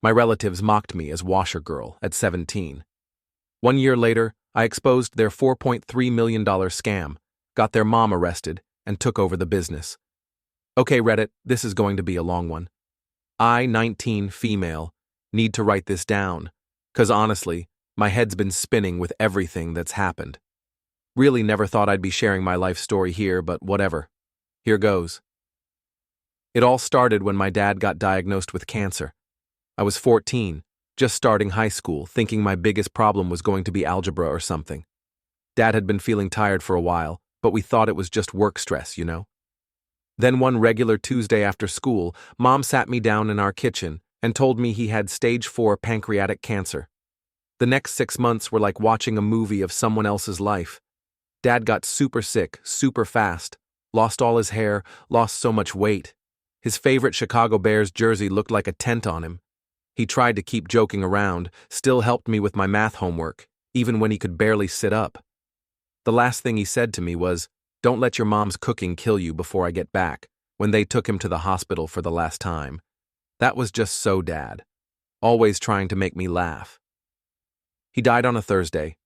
My relatives mocked me as washer girl at 17. 1 year later, I exposed their $4.3 million scam, got their mom arrested, and took over the business. Okay, Reddit, this is going to be a long one. I, 19, female, need to write this down, 'cause honestly, my head's been spinning with everything that's happened. Really never thought I'd be sharing my life story here, but whatever. Here goes. It all started when my dad got diagnosed with cancer. I was 14, just starting high school, thinking my biggest problem was going to be algebra or something. Dad had been feeling tired for a while, but we thought it was just work stress, you know? Then one regular Tuesday after school, Mom sat me down in our kitchen and told me he had stage 4 pancreatic cancer. The next 6 months were like watching a movie of someone else's life. Dad got super sick, super fast, lost all his hair, lost so much weight. His favorite Chicago Bears jersey looked like a tent on him. He tried to keep joking around, still helped me with my math homework, even when he could barely sit up. The last thing he said to me was, "Don't let your mom's cooking kill you before I get back," when they took him to the hospital for the last time. That was just so Dad, always trying to make me laugh. He died on a Thursday.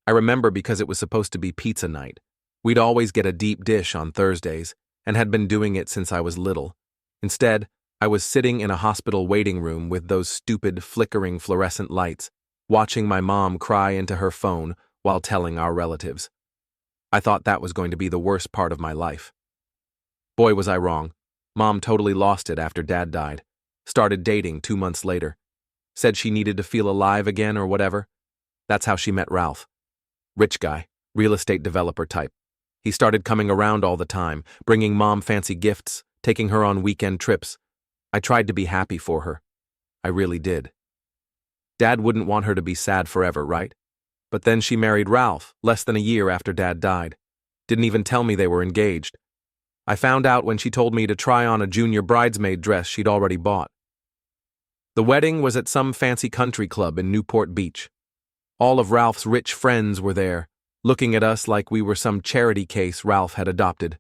I remember because it was supposed to be pizza night. We'd always get a deep dish on Thursdays, and had been doing it since I was little. Instead, I was sitting in a hospital waiting room with those stupid, flickering fluorescent lights, watching my mom cry into her phone while telling our relatives. I thought that was going to be the worst part of my life. Boy, was I wrong. Mom totally lost it after Dad died. Started dating 2 months later. Said she needed to feel alive again or whatever. That's how she met Ralph. Rich guy, real estate developer type. He started coming around all the time, bringing Mom fancy gifts, taking her on weekend trips. I tried to be happy for her. I really did. Dad wouldn't want her to be sad forever, right? But then she married Ralph, less than a year after Dad died. Didn't even tell me they were engaged. I found out when she told me to try on a junior bridesmaid dress she'd already bought. The wedding was at some fancy country club in Newport Beach. All of Ralph's rich friends were there, looking at us like we were some charity case Ralph had adopted.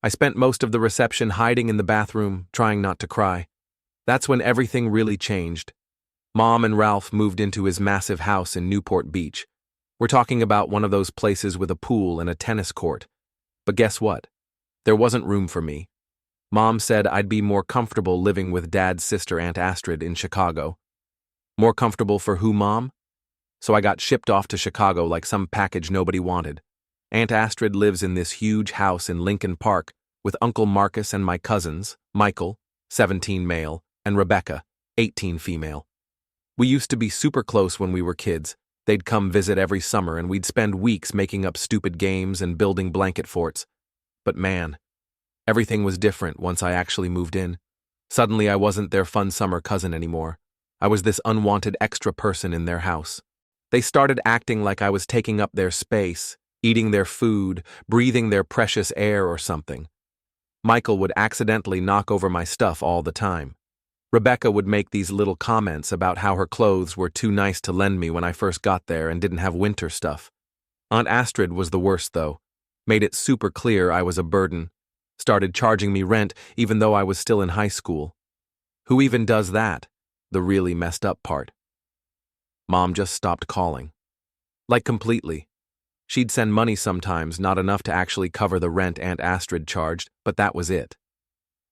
I spent most of the reception hiding in the bathroom, trying not to cry. That's when everything really changed. Mom and Ralph moved into his massive house in Newport Beach. We're talking about one of those places with a pool and a tennis court. But guess what? There wasn't room for me. Mom said I'd be more comfortable living with Dad's sister, Aunt Astrid, in Chicago. More comfortable for who, Mom? So I got shipped off to Chicago like some package nobody wanted. Aunt Astrid lives in this huge house in Lincoln Park with Uncle Marcus and my cousins, Michael, 17 male, and Rebecca, 18 female. We used to be super close when we were kids. They'd come visit every summer and we'd spend weeks making up stupid games and building blanket forts. But man, everything was different once I actually moved in. Suddenly I wasn't their fun summer cousin anymore. I was this unwanted extra person in their house. They started acting like I was taking up their space, eating their food, breathing their precious air or something. Michael would accidentally knock over my stuff all the time. Rebecca would make these little comments about how her clothes were too nice to lend me when I first got there and didn't have winter stuff. Aunt Astrid was the worst, though. Made it super clear I was a burden. Started charging me rent even though I was still in high school. Who even does that? The really messed up part. Mom just stopped calling. Like completely. She'd send money sometimes, not enough to actually cover the rent Aunt Astrid charged, but that was it.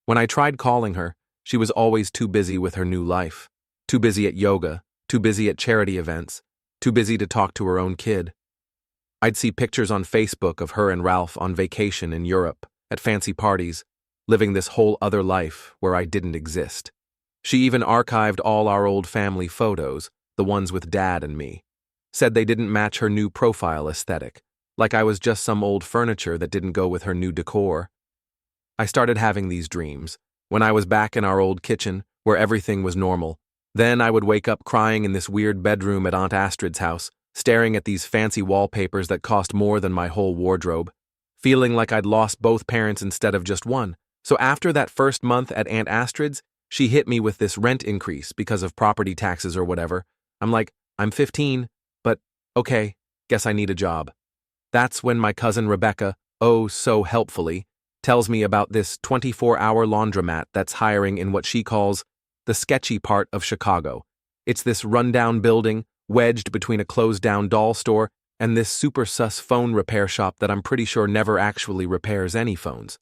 When I tried calling her, she was always too busy with her new life. Too busy at yoga, too busy at charity events, too busy to talk to her own kid. I'd see pictures on Facebook of her and Ralph on vacation in Europe, at fancy parties, living this whole other life where I didn't exist. She even archived all our old family photos, the ones with Dad and me. Said they didn't match her new profile aesthetic, like I was just some old furniture that didn't go with her new decor. I started having these dreams, when I was back in our old kitchen, where everything was normal. Then I would wake up crying in this weird bedroom at Aunt Astrid's house, staring at these fancy wallpapers that cost more than my whole wardrobe, feeling like I'd lost both parents instead of just one. So after that first month at Aunt Astrid's, she hit me with this rent increase because of property taxes or whatever. I'm like, I'm 15, but okay, guess I need a job. That's when my cousin Rebecca, oh so helpfully, tells me about this 24-hour laundromat that's hiring in what she calls the sketchy part of Chicago. It's this rundown building, wedged between a closed-down doll store and this super sus phone repair shop that I'm pretty sure never actually repairs any phones.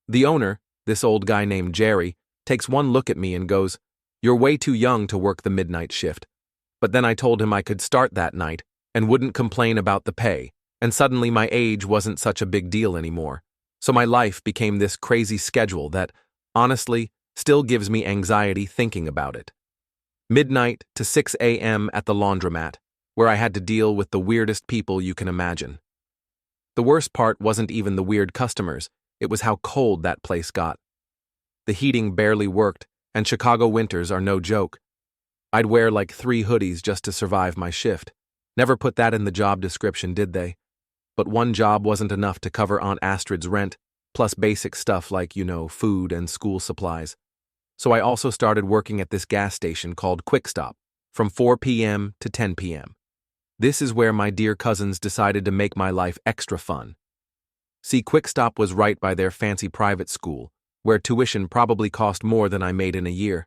The owner, this old guy named Jerry, takes one look at me and goes, "You're way too young to work the midnight shift." But then I told him I could start that night and wouldn't complain about the pay, and suddenly my age wasn't such a big deal anymore. So my life became this crazy schedule that, honestly, still gives me anxiety thinking about it. Midnight to 6 a.m. at the laundromat, where I had to deal with the weirdest people you can imagine. The worst part wasn't even the weird customers, it was how cold that place got. The heating barely worked, and Chicago winters are no joke. I'd wear like 3 hoodies just to survive my shift. Never put that in the job description, did they? But one job wasn't enough to cover Aunt Astrid's rent, plus basic stuff like, food and school supplies. So I also started working at this gas station called Quick Stop, from 4 p.m. to 10 p.m. This is where my dear cousins decided to make my life extra fun. See, Quick Stop was right by their fancy private school, where tuition probably cost more than I made in a year.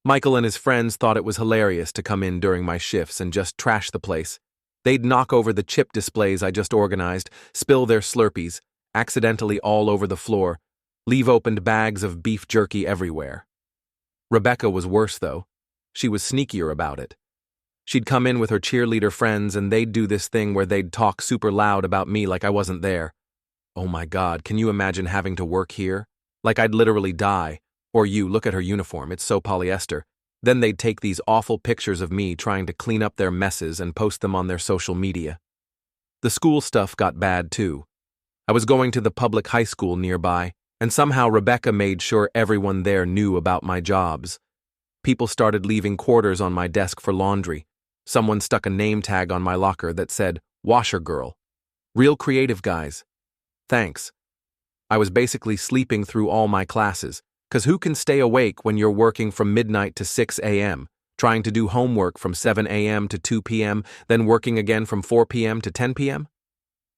Michael and his friends thought it was hilarious to come in during my shifts and just trash the place. They'd knock over the chip displays I just organized, spill their Slurpees, accidentally all over the floor, leave opened bags of beef jerky everywhere. Rebecca was worse, though. She was sneakier about it. She'd come in with her cheerleader friends and they'd do this thing where they'd talk super loud about me like I wasn't there. Oh my God, can you imagine having to work here? Like I'd literally die. Or look at her uniform, it's so polyester. Then they'd take these awful pictures of me trying to clean up their messes and post them on their social media. The school stuff got bad too. I was going to the public high school nearby, and somehow Rebecca made sure everyone there knew about my jobs. People started leaving quarters on my desk for laundry. Someone stuck a name tag on my locker that said, "Washer Girl." Real creative, guys. Thanks. I was basically sleeping through all my classes, because who can stay awake when you're working from midnight to 6 a.m., trying to do homework from 7 a.m. to 2 p.m., then working again from 4 p.m. to 10 p.m.?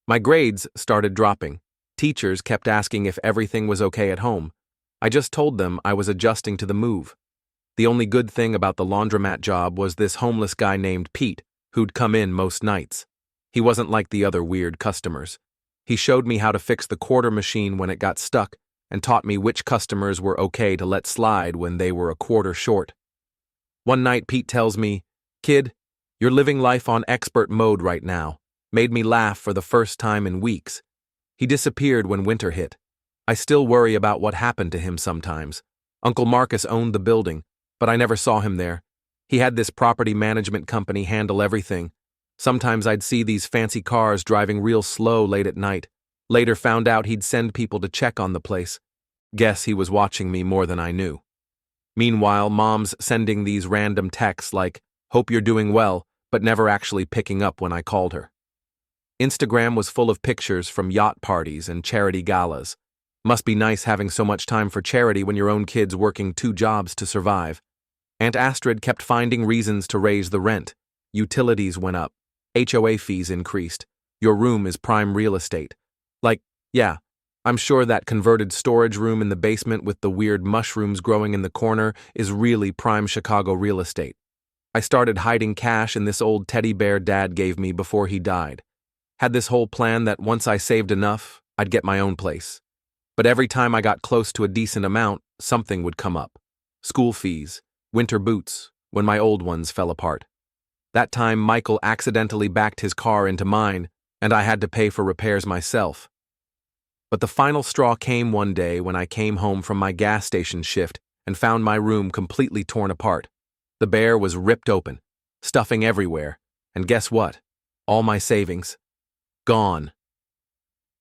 My grades started dropping. Teachers kept asking if everything was okay at home. I just told them I was adjusting to the move. The only good thing about the laundromat job was this homeless guy named Pete, who'd come in most nights. He wasn't like the other weird customers. He showed me how to fix the quarter machine when it got stuck, and taught me which customers were okay to let slide when they were a quarter short. One night Pete tells me, "Kid, you're living life on expert mode right now." Made me laugh for the first time in weeks. He disappeared when winter hit. I still worry about what happened to him sometimes. Uncle Marcus owned the building, but I never saw him there. He had this property management company handle everything. Sometimes I'd see these fancy cars driving real slow late at night. Later found out he'd send people to check on the place. Guess he was watching me more than I knew. Meanwhile, Mom's sending these random texts like, "Hope you're doing well," but never actually picking up when I called her. Instagram was full of pictures from yacht parties and charity galas. Must be nice having so much time for charity when your own kid's working 2 jobs to survive. Aunt Astrid kept finding reasons to raise the rent. Utilities went up. HOA fees increased. Your room is prime real estate. Yeah, I'm sure that converted storage room in the basement with the weird mushrooms growing in the corner is really prime Chicago real estate. I started hiding cash in this old teddy bear Dad gave me before he died. Had this whole plan that once I saved enough, I'd get my own place. But every time I got close to a decent amount, something would come up. School fees, winter boots, when my old ones fell apart. That time Michael accidentally backed his car into mine, and I had to pay for repairs myself. But the final straw came one day when I came home from my gas station shift and found my room completely torn apart. The bear was ripped open, stuffing everywhere, and guess what? All my savings. Gone.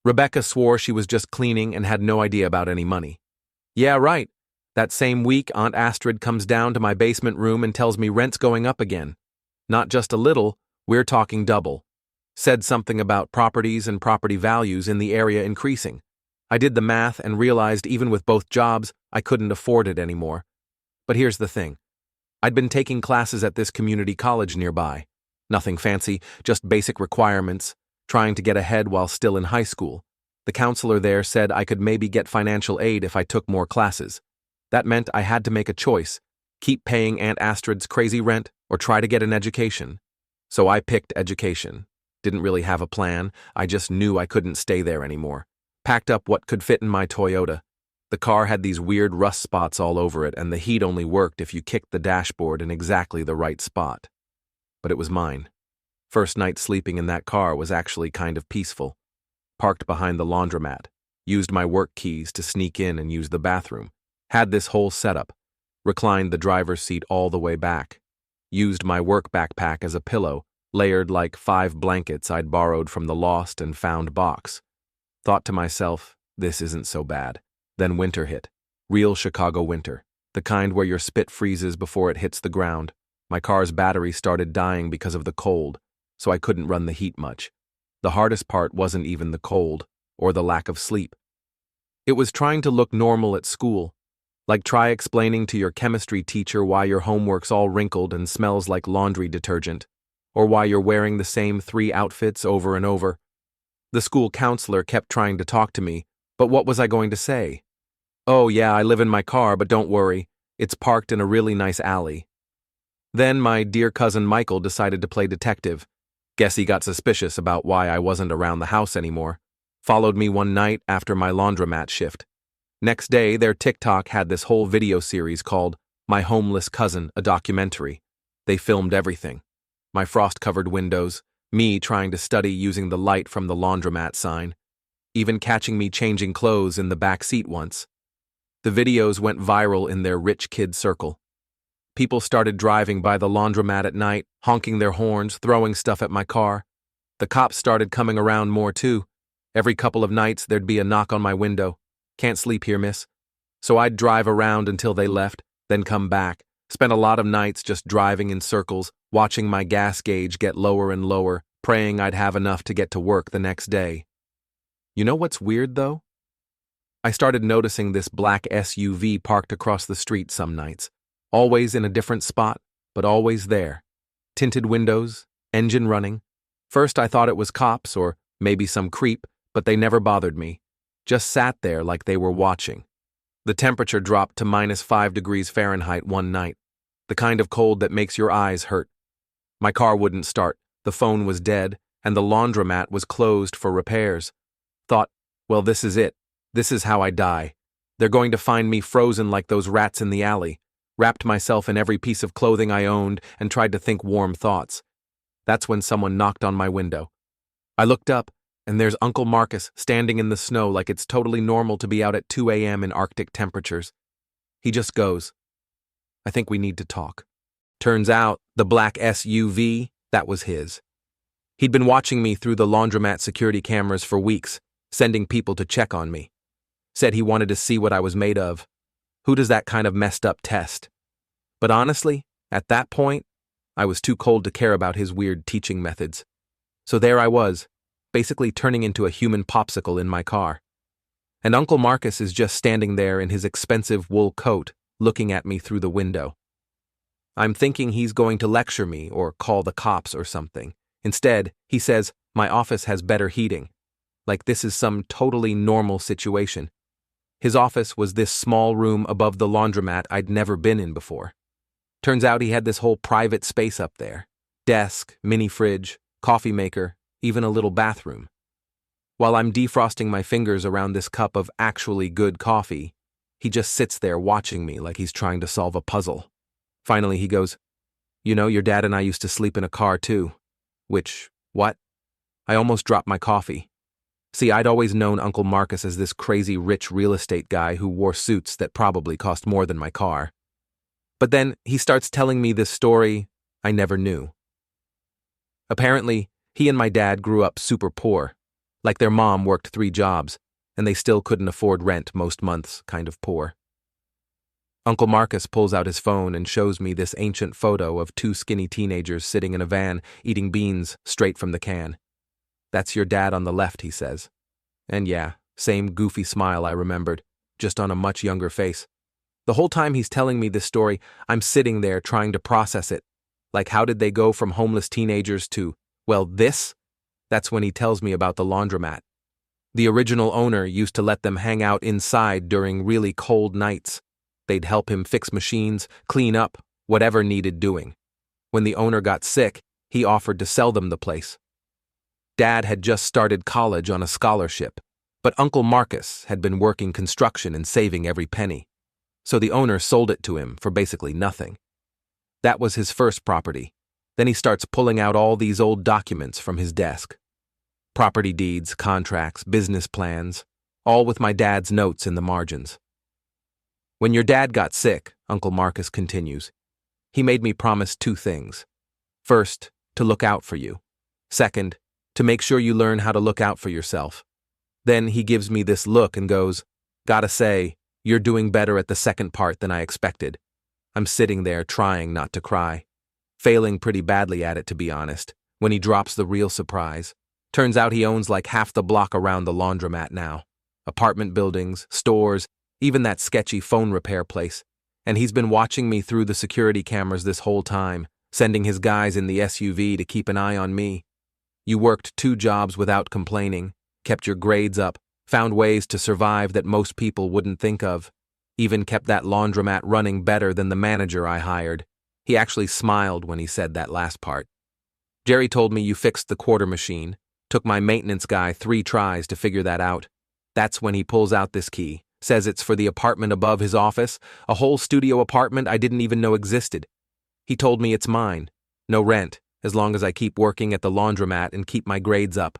Rebecca swore she was just cleaning and had no idea about any money. Yeah, right. That same week, Aunt Astrid comes down to my basement room and tells me rent's going up again. Not just a little, we're talking double. Said something about properties and property values in the area increasing. I did the math and realized even with both jobs, I couldn't afford it anymore. But here's the thing. I'd been taking classes at this community college nearby. Nothing fancy, just basic requirements, trying to get ahead while still in high school. The counselor there said I could maybe get financial aid if I took more classes. That meant I had to make a choice, Keep paying Aunt Astrid's crazy rent or try to get an education? So I picked education. Didn't really have a plan, I just knew I couldn't stay there anymore. Packed up what could fit in my Toyota. The car had these weird rust spots all over it, and the heat only worked if you kicked the dashboard in exactly the right spot. But it was mine. First night sleeping in that car was actually kind of peaceful. Parked behind the laundromat. Used my work keys to sneak in and use the bathroom. Had this whole setup. Reclined the driver's seat all the way back. Used my work backpack as a pillow, layered like 5 blankets I'd borrowed from the lost and found box. Thought to myself, this isn't so bad. Then winter hit. Real Chicago winter. The kind where your spit freezes before it hits the ground. My car's battery started dying because of the cold, so I couldn't run the heat much. The hardest part wasn't even the cold, or the lack of sleep. It was trying to look normal at school. Like try explaining to your chemistry teacher why your homework's all wrinkled and smells like laundry detergent, or why you're wearing the same 3 outfits over and over. The school counselor kept trying to talk to me, but what was I going to say? Oh yeah, I live in my car, but don't worry, it's parked in a really nice alley. Then my dear cousin Michael decided to play detective. Guess he got suspicious about why I wasn't around the house anymore. Followed me one night after my laundromat shift. Next day, their TikTok had this whole video series called My Homeless Cousin, a documentary. They filmed everything. My frost-covered windows, me trying to study using the light from the laundromat sign, even catching me changing clothes in the back seat once. The videos went viral in their rich kid circle. People started driving by the laundromat at night, honking their horns, throwing stuff at my car. The cops started coming around more too. Every couple of nights there'd be a knock on my window. Can't sleep here, miss. So I'd drive around until they left, then come back. Spent a lot of nights just driving in circles, watching my gas gauge get lower and lower, praying I'd have enough to get to work the next day. You know what's weird, though? I started noticing this black SUV parked across the street some nights. Always in a different spot, but always there. Tinted windows, engine running. First I thought it was cops or maybe some creep, but they never bothered me. Just sat there like they were watching. The temperature dropped to -5 degrees Fahrenheit one night, the kind of cold that makes your eyes hurt. My car wouldn't start, the phone was dead, and the laundromat was closed for repairs. Thought, well, this is it. This is how I die. They're going to find me frozen like those rats in the alley. Wrapped myself in every piece of clothing I owned and tried to think warm thoughts. That's when someone knocked on my window. I looked up, and there's Uncle Marcus standing in the snow like it's totally normal to be out at 2 a.m. in Arctic temperatures. He just goes, I think we need to talk. Turns out, the black SUV, that was his. He'd been watching me through the laundromat security cameras for weeks, sending people to check on me. Said he wanted to see what I was made of. Who does that kind of messed up test? But honestly, at that point, I was too cold to care about his weird teaching methods. So there I was, basically turning into a human popsicle in my car. And Uncle Marcus is just standing there in his expensive wool coat, looking at me through the window. I'm thinking he's going to lecture me or call the cops or something. Instead, he says, my office has better heating. Like this is some totally normal situation. His office was this small room above the laundromat I'd never been in before. Turns out he had this whole private space up there. Desk, mini fridge, coffee maker, even a little bathroom. While I'm defrosting my fingers around this cup of actually good coffee, he just sits there watching me like he's trying to solve a puzzle. Finally he goes, you know, your dad and I used to sleep in a car too. Which, what? I almost dropped my coffee. See, I'd always known Uncle Marcus as this crazy rich real estate guy who wore suits that probably cost more than my car. But then he starts telling me this story I never knew. Apparently, he and my dad grew up super poor, like their mom worked 3 jobs, and they still couldn't afford rent most months, kind of poor. Uncle Marcus pulls out his phone and shows me this ancient photo of 2 skinny teenagers sitting in a van eating beans straight from the can. That's your dad on the left, he says. And yeah, same goofy smile I remembered, just on a much younger face. The whole time he's telling me this story, I'm sitting there trying to process it. Like, how did they go from homeless teenagers to, well, this? That's when he tells me about the laundromat. The original owner used to let them hang out inside during really cold nights. They'd help him fix machines, clean up, whatever needed doing. When the owner got sick, he offered to sell them the place. Dad had just started college on a scholarship, but Uncle Marcus had been working construction and saving every penny. So the owner sold it to him for basically nothing. That was his first property. Then he starts pulling out all these old documents from his desk. Property deeds, contracts, business plans, all with my dad's notes in the margins. When your dad got sick, Uncle Marcus continues, he made me promise 2 things. First, to look out for you. Second, to make sure you learn how to look out for yourself. Then he gives me this look and goes, "Gotta say, you're doing better at the second part than I expected." I'm sitting there trying not to cry. Failing pretty badly at it, to be honest, when he drops the real surprise. Turns out he owns like half the block around the laundromat now. Apartment buildings, stores, even that sketchy phone repair place. And he's been watching me through the security cameras this whole time, sending his guys in the SUV to keep an eye on me. You worked 2 jobs without complaining, kept your grades up, found ways to survive that most people wouldn't think of, even kept that laundromat running better than the manager I hired. He actually smiled when he said that last part. Jerry told me you fixed the quarter machine. Took my maintenance guy 3 tries to figure that out. That's when he pulls out this key, says it's for the apartment above his office, a whole studio apartment I didn't even know existed. He told me it's mine, no rent, as long as I keep working at the laundromat and keep my grades up.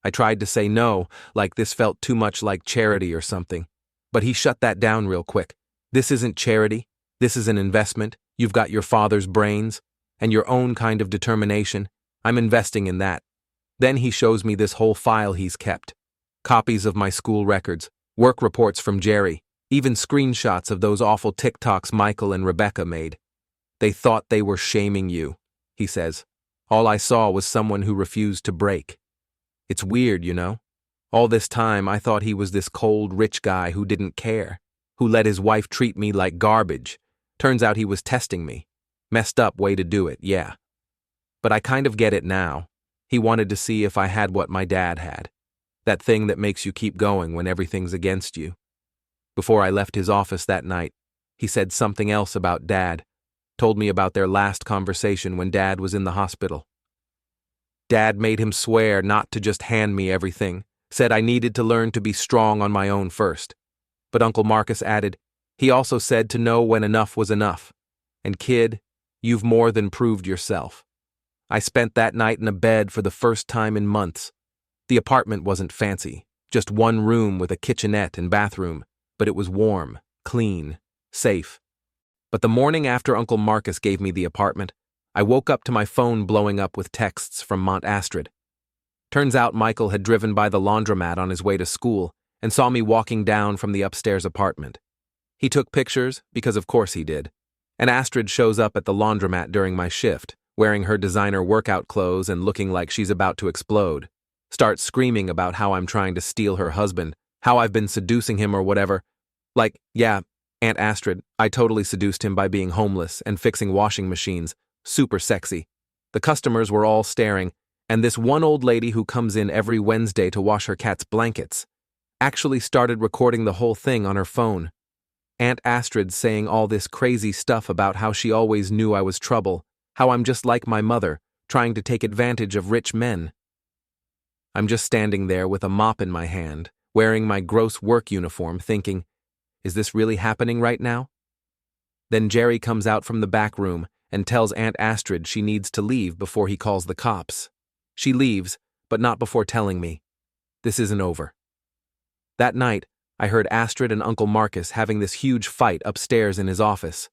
I tried to say no, like this felt too much like charity or something. But he shut that down real quick. This isn't charity. This is an investment. You've got your father's brains and your own kind of determination. I'm investing in that. Then he shows me this whole file he's kept. Copies of my school records, work reports from Jerry, even screenshots of those awful TikToks Michael and Rebecca made. They thought they were shaming you, he says. All I saw was someone who refused to break. It's weird, you know? All this time I thought he was this cold, rich guy who didn't care, who let his wife treat me like garbage. Turns out he was testing me. Messed up way to do it, yeah. But I kind of get it now. He wanted to see if I had what my dad had. That thing that makes you keep going when everything's against you. Before I left his office that night, he said something else about Dad. Told me about their last conversation when Dad was in the hospital. Dad made him swear not to just hand me everything. Said I needed to learn to be strong on my own first. But Uncle Marcus added, he also said to know when enough was enough. And kid, you've more than proved yourself. I spent that night in a bed for the first time in months. The apartment wasn't fancy, just 1 room with a kitchenette and bathroom, but it was warm, clean, safe. But the morning after Uncle Marcus gave me the apartment, I woke up to my phone blowing up with texts from Aunt Astrid. Turns out Michael had driven by the laundromat on his way to school and saw me walking down from the upstairs apartment. He took pictures, because of course he did, and Astrid shows up at the laundromat during my shift, wearing her designer workout clothes and looking like she's about to explode. Starts screaming about how I'm trying to steal her husband, how I've been seducing him or whatever. Like, yeah, Aunt Astrid, I totally seduced him by being homeless and fixing washing machines. Super sexy. The customers were all staring, and this one old lady who comes in every Wednesday to wash her cat's blankets actually started recording the whole thing on her phone. Aunt Astrid saying all this crazy stuff about how she always knew I was trouble, how I'm just like my mother, trying to take advantage of rich men. I'm just standing there with a mop in my hand, wearing my gross work uniform, thinking, is this really happening right now? Then Jerry comes out from the back room and tells Aunt Astrid she needs to leave before he calls the cops. She leaves, but not before telling me. This isn't over. That night, I heard Astrid and Uncle Marcus having this huge fight upstairs in his office.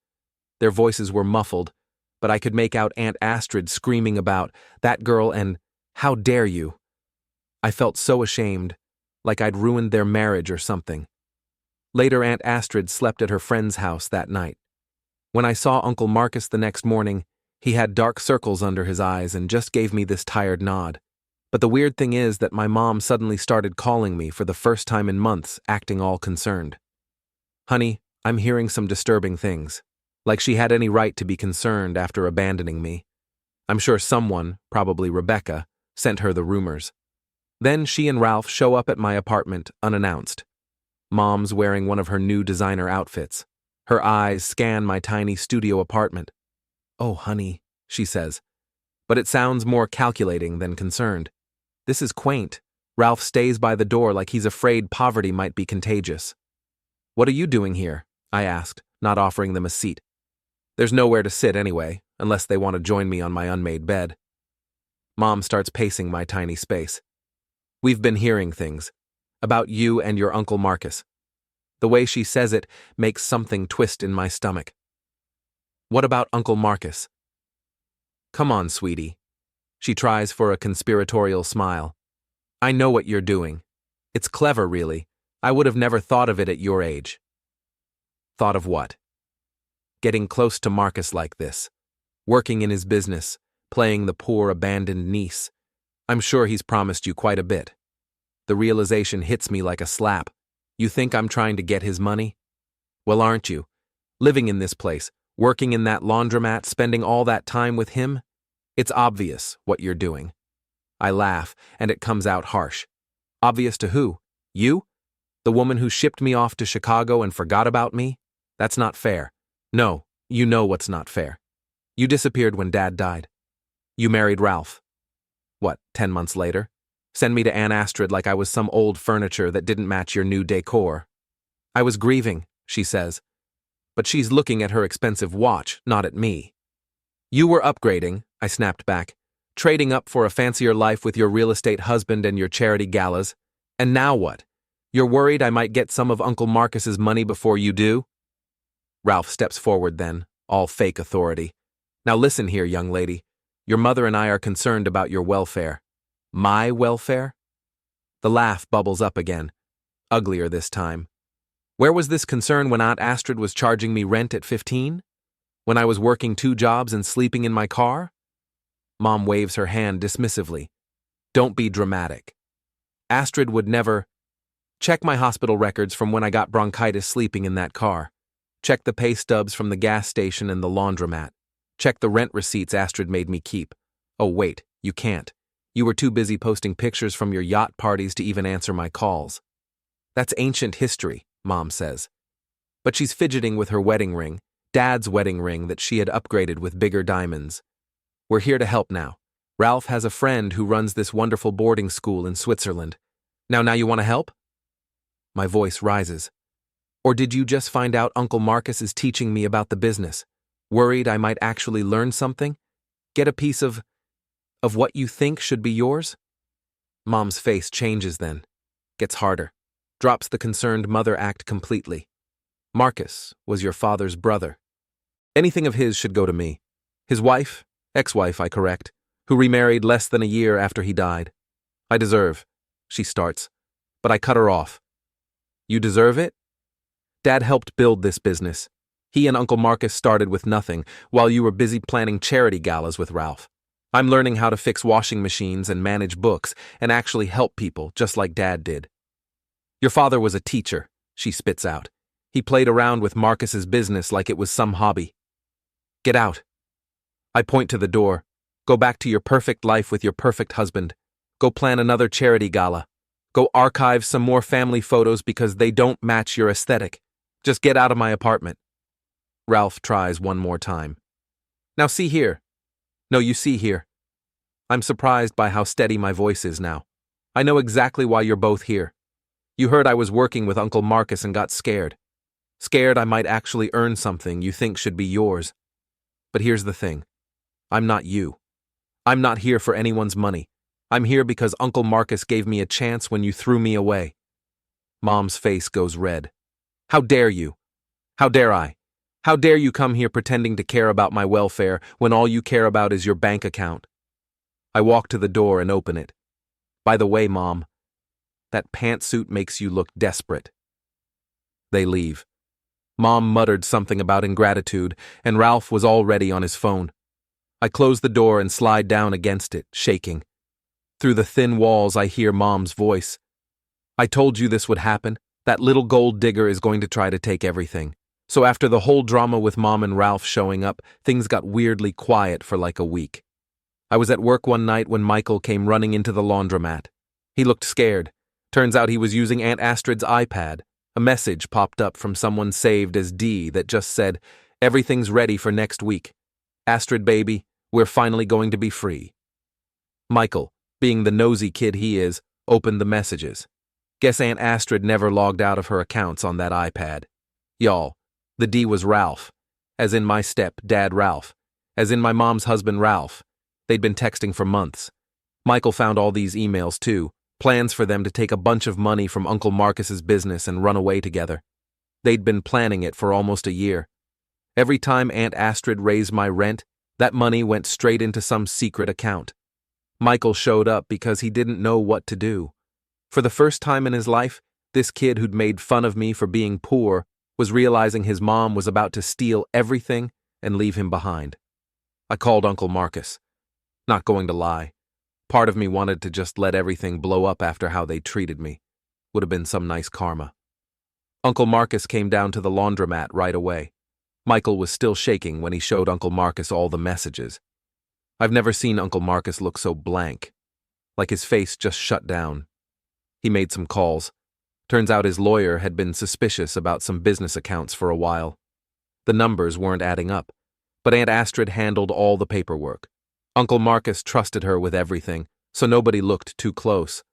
Their voices were muffled, but I could make out Aunt Astrid screaming about that girl and how dare you. I felt so ashamed, like I'd ruined their marriage or something. Later, Aunt Astrid slept at her friend's house that night. When I saw Uncle Marcus the next morning, he had dark circles under his eyes and just gave me this tired nod. But the weird thing is that my mom suddenly started calling me for the first time in months, acting all concerned. Honey, I'm hearing some disturbing things. Like she had any right to be concerned after abandoning me. I'm sure someone, probably Rebecca, sent her the rumors. Then she and Ralph show up at my apartment unannounced. Mom's wearing one of her new designer outfits. Her eyes scan my tiny studio apartment. "Oh, honey," she says, but it sounds more calculating than concerned. "This is quaint." Ralph stays by the door like he's afraid poverty might be contagious. "What are you doing here?" I asked, not offering them a seat. There's nowhere to sit anyway, unless they want to join me on my unmade bed. Mom starts pacing my tiny space. "We've been hearing things. About you and your Uncle Marcus." The way she says it makes something twist in my stomach. "What about Uncle Marcus?" "Come on, sweetie." She tries for a conspiratorial smile. "I know what you're doing. It's clever, really. I would have never thought of it at your age." "Thought of what?" "Getting close to Marcus like this. Working in his business, playing the poor abandoned niece. I'm sure he's promised you quite a bit." The realization hits me like a slap. You think I'm trying to get his money? Well, aren't you? Living in this place, working in that laundromat, spending all that time with him? It's obvious what you're doing. I laugh, and it comes out harsh. Obvious to who? You? The woman who shipped me off to Chicago and forgot about me? That's not fair. No, you know what's not fair. You disappeared when Dad died. You married Ralph. What, 10 months later? Send me to Aunt Astrid like I was some old furniture that didn't match your new decor. I was grieving, she says. But she's looking at her expensive watch, not at me. You were upgrading, I snapped back, trading up for a fancier life with your real estate husband and your charity galas. And now what? You're worried I might get some of Uncle Marcus's money before you do? Ralph steps forward then, all fake authority. Now listen here, young lady. Your mother and I are concerned about your welfare. My welfare? The laugh bubbles up again, uglier this time. Where was this concern when Aunt Astrid was charging me rent at 15? When I was working 2 jobs and sleeping in my car? Mom waves her hand dismissively. Don't be dramatic. Astrid would never. Check my hospital records from when I got bronchitis sleeping in that car. Check the pay stubs from the gas station and the laundromat. Check the rent receipts Astrid made me keep. Oh wait, you can't. You were too busy posting pictures from your yacht parties to even answer my calls. That's ancient history, Mom says. But she's fidgeting with her wedding ring, Dad's wedding ring that she had upgraded with bigger diamonds. We're here to help now. Ralph has a friend who runs this wonderful boarding school in Switzerland. Now you want to help? My voice rises. Or did you just find out Uncle Marcus is teaching me about the business? Worried I might actually learn something? Get a piece of what you think should be yours? Mom's face changes then, gets harder, drops the concerned mother act completely. Marcus was your father's brother. Anything of his should go to me. His wife, ex-wife I correct, who remarried less than a year after he died. I deserve, she starts, but I cut her off. You deserve it? Dad helped build this business. He and Uncle Marcus started with nothing, while you were busy planning charity galas with Ralph. I'm learning how to fix washing machines and manage books and actually help people, just like Dad did. Your father was a teacher, she spits out. He played around with Marcus's business like it was some hobby. Get out. I point to the door. Go back to your perfect life with your perfect husband. Go plan another charity gala. Go archive some more family photos because they don't match your aesthetic. Just get out of my apartment. Ralph tries one more time. Now see here. No, you see here. I'm surprised by how steady my voice is now. I know exactly why you're both here. You heard I was working with Uncle Marcus and got scared. Scared I might actually earn something you think should be yours. But here's the thing. I'm not you. I'm not here for anyone's money. I'm here because Uncle Marcus gave me a chance when you threw me away. Mom's face goes red. How dare you? How dare I? How dare you come here pretending to care about my welfare when all you care about is your bank account? I walk to the door and open it. By the way, Mom, that pantsuit makes you look desperate. They leave. Mom muttered something about ingratitude, and Ralph was already on his phone. I close the door and slide down against it, shaking. Through the thin walls, I hear Mom's voice. I told you this would happen. That little gold digger is going to try to take everything. So after the whole drama with Mom and Ralph showing up, things got weirdly quiet for like a week. I was at work one night when Michael came running into the laundromat. He looked scared. Turns out he was using Aunt Astrid's iPad, A message popped up from someone saved as D that just said, "Everything's ready for next week. Astrid, baby, we're finally going to be free." Michael, being the nosy kid he is, opened the messages. Guess Aunt Astrid never logged out of her accounts on that iPad. Y'all, the D was Ralph, as in my step-dad Ralph, as in my mom's husband Ralph. They'd been texting for months. Michael found all these emails too, plans for them to take a bunch of money from Uncle Marcus's business and run away together. They'd been planning it for almost a year. Every time Aunt Astrid raised my rent, that money went straight into some secret account. Michael showed up because he didn't know what to do. For the first time in his life, this kid who'd made fun of me for being poor was realizing his mom was about to steal everything and leave him behind. I called Uncle Marcus. Not going to lie, part of me wanted to just let everything blow up after how they treated me. Would have been some nice karma. Uncle Marcus came down to the laundromat right away. Michael was still shaking when he showed Uncle Marcus all the messages. I've never seen Uncle Marcus look so blank, like his face just shut down. He made some calls. Turns out his lawyer had been suspicious about some business accounts for a while. The numbers weren't adding up, but Aunt Astrid handled all the paperwork. Uncle Marcus trusted her with everything, so nobody looked too close.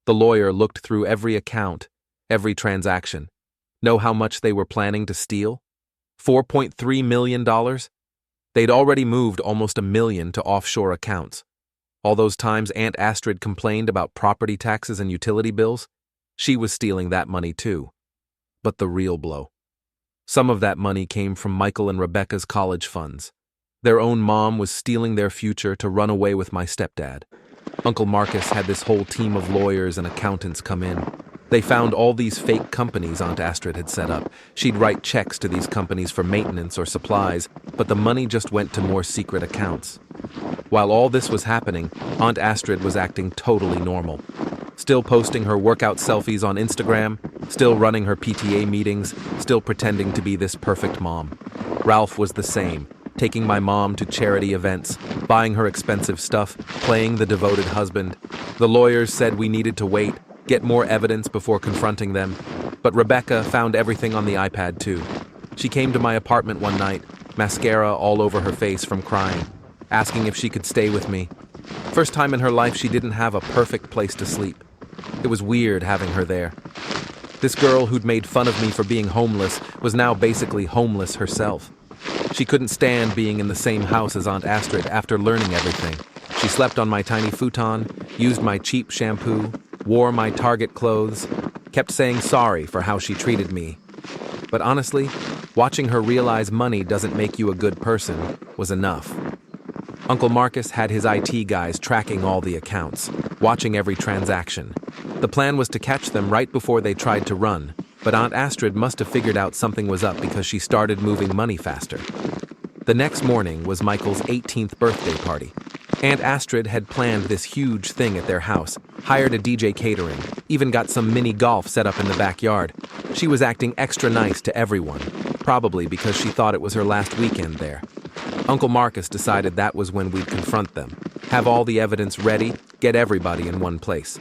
The lawyer looked through every account, every transaction. Know how much they were planning to steal? $4.3 million? They'd already moved almost $1 million to offshore accounts. All those times Aunt Astrid complained about property taxes and utility bills, she was stealing that money too. But the real blow. Some of that money came from Michael and Rebecca's college funds. Their own mom was stealing their future to run away with my stepdad. Uncle Marcus had this whole team of lawyers and accountants come in. They found all these fake companies Aunt Astrid had set up. She'd write checks to these companies for maintenance or supplies, but the money just went to more secret accounts. While all this was happening, Aunt Astrid was acting totally normal. Still posting her workout selfies on Instagram, still running her PTA meetings, still pretending to be this perfect mom. Ralph was the same, taking my mom to charity events, buying her expensive stuff, playing the devoted husband. The lawyers said we needed to wait, get more evidence before confronting them, but Rebecca found everything on the iPad too. She came to my apartment one night, mascara all over her face from crying, asking if she could stay with me. First time in her life she didn't have a perfect place to sleep. It was weird having her there. This girl who'd made fun of me for being homeless was now basically homeless herself. She couldn't stand being in the same house as Aunt Astrid after learning everything. She slept on my tiny futon, used my cheap shampoo, wore my Target clothes, kept saying sorry for how she treated me. But honestly, watching her realize money doesn't make you a good person was enough. Uncle Marcus had his IT guys tracking all the accounts, watching every transaction. The plan was to catch them right before they tried to run, but Aunt Astrid must have figured out something was up because she started moving money faster. The next morning was Michael's 18th birthday party. Aunt Astrid had planned this huge thing at their house, hired a DJ catering, even got some mini golf set up in the backyard. She was acting extra nice to everyone, probably because she thought it was her last weekend there. Uncle Marcus decided that was when we'd confront them, have all the evidence ready, get everybody in one place.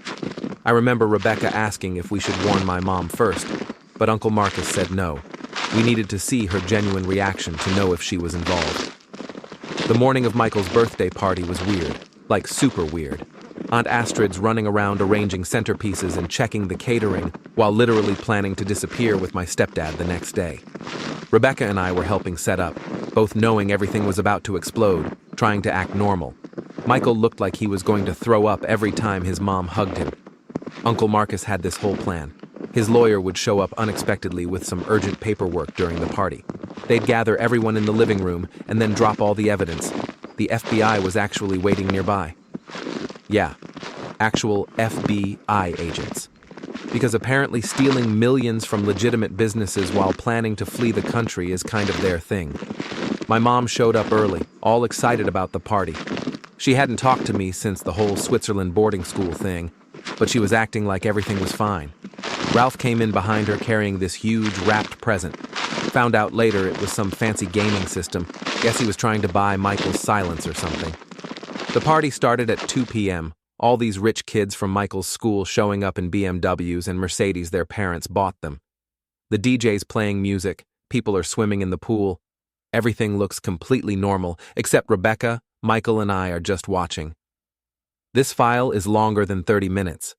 I remember Rebecca asking if we should warn my mom first, but Uncle Marcus said no. We needed to see her genuine reaction to know if she was involved. The morning of Michael's birthday party was weird, like super weird. Aunt Astrid's running around arranging centerpieces and checking the catering while literally planning to disappear with my stepdad the next day. Rebecca and I were helping set up, both knowing everything was about to explode, trying to act normal. Michael looked like he was going to throw up every time his mom hugged him. Uncle Marcus had this whole plan. His lawyer would show up unexpectedly with some urgent paperwork during the party. They'd gather everyone in the living room and then drop all the evidence. The FBI was actually waiting nearby. Yeah, actual FBI agents. Because apparently stealing millions from legitimate businesses while planning to flee the country is kind of their thing. My mom showed up early, all excited about the party. She hadn't talked to me since the whole Switzerland boarding school thing, but she was acting like everything was fine. Ralph came in behind her carrying this huge wrapped present. Found out later it was some fancy gaming system. Guess he was trying to buy Michael's silence or something. The party started at 2 p.m., all these rich kids from Michael's school showing up in BMWs and Mercedes their parents bought them. The DJ's playing music, people are swimming in the pool. Everything looks completely normal, except Rebecca, Michael, and I are just watching. This file is longer than 30 minutes.